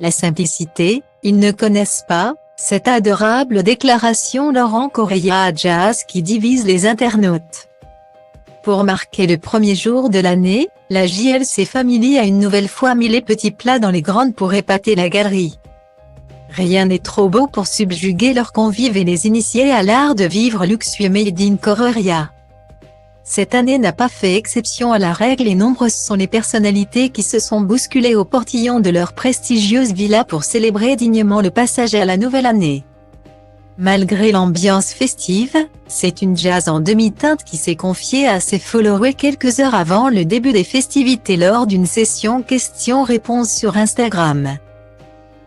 La simplicité, ils ne connaissent pas, cette adorable déclaration Laurent Correia à Jazz qui divise les internautes. Pour marquer le premier jour de l'année, la JLC Family a une nouvelle fois mis les petits plats dans les grandes pour épater la galerie. Rien n'est trop beau pour subjuguer leurs convives et les initier à l'art de vivre luxueux made in Correia. Cette année n'a pas fait exception à la règle et nombreuses sont les personnalités qui se sont bousculées au portillon de leur prestigieuse villa pour célébrer dignement le passage à la nouvelle année. Malgré l'ambiance festive, c'est une Jazz en demi-teinte qui s'est confiée à ses followers quelques heures avant le début des festivités lors d'une session questions-réponses sur Instagram.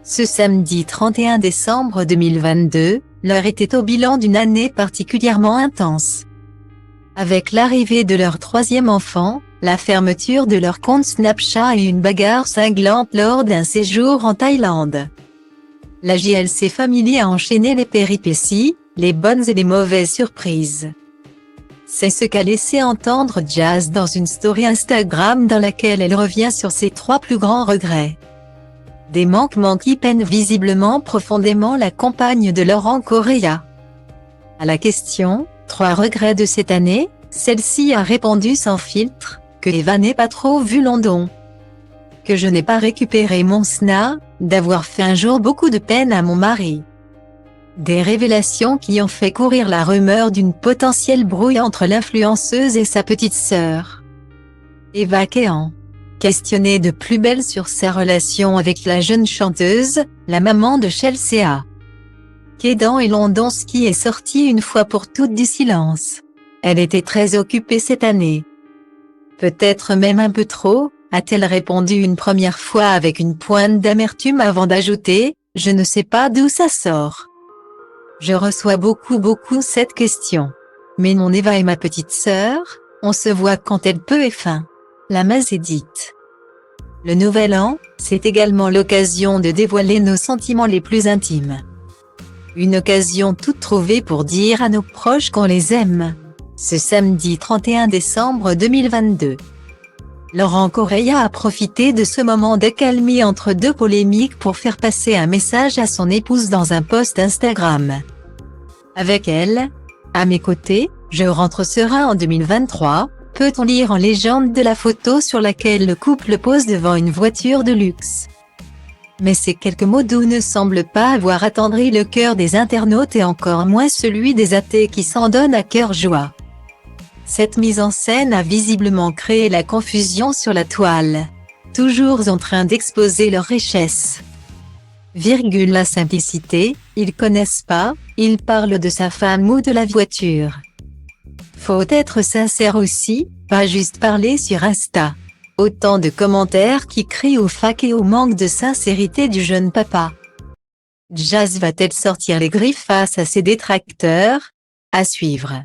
Ce samedi 31 décembre 2022, l'heure était au bilan d'une année particulièrement intense. Avec l'arrivée de leur troisième enfant, la fermeture de leur compte Snapchat et une bagarre cinglante lors d'un séjour en Thaïlande. La JLC Family a enchaîné les péripéties, les bonnes et les mauvaises surprises. C'est ce qu'a laissé entendre Jazz dans une story Instagram dans laquelle elle revient sur ses 3 plus grands regrets. Des manquements qui peinent visiblement profondément la compagne de Laurent Correia. À la question « 3 regrets de cette année », celle-ci a répondu sans filtre, que Eva n'ait pas trop vu London. Que je n'ai pas récupéré mon SNA, d'avoir fait un jour beaucoup de peine à mon mari. Des révélations qui ont fait courir la rumeur d'une potentielle brouille entre l'influenceuse et sa petite sœur. Eva Kean. Questionnée de plus belle sur sa relation avec la jeune chanteuse, la maman de Chelsea Kedan et London Ski est sortie une fois pour toutes du silence. Elle était très occupée cette année. Peut-être même un peu trop, a-t-elle répondu une première fois avec une pointe d'amertume avant d'ajouter « Je ne sais pas d'où ça sort. Je reçois beaucoup cette question. Mais mon Eva est ma petite sœur, on se voit quand elle peut et fin. » La Mazédite. Le nouvel an, c'est également l'occasion de dévoiler nos sentiments les plus intimes. Une occasion toute trouvée pour dire à nos proches qu'on les aime. Ce samedi 31 décembre 2022. Laurent Correia a profité de ce moment d'accalmie entre 2 polémiques pour faire passer un message à son épouse dans un post Instagram. Avec elle, à mes côtés, je rentre serein en 2023, peut-on lire en légende de la photo sur laquelle le couple pose devant une voiture de luxe. Mais ces quelques mots doux ne semblent pas avoir attendri le cœur des internautes et encore moins celui des athées qui s'en donnent à cœur joie. Cette mise en scène a visiblement créé la confusion sur la toile, toujours en train d'exposer leur richesse. La simplicité, ils connaissent pas, ils parlent de sa femme ou de la voiture. Faut être sincère aussi, pas juste parler sur Insta. Autant de commentaires qui crient au fac et au manque de sincérité du jeune papa. Jazz va-t-elle sortir les griffes face à ses détracteurs? À suivre.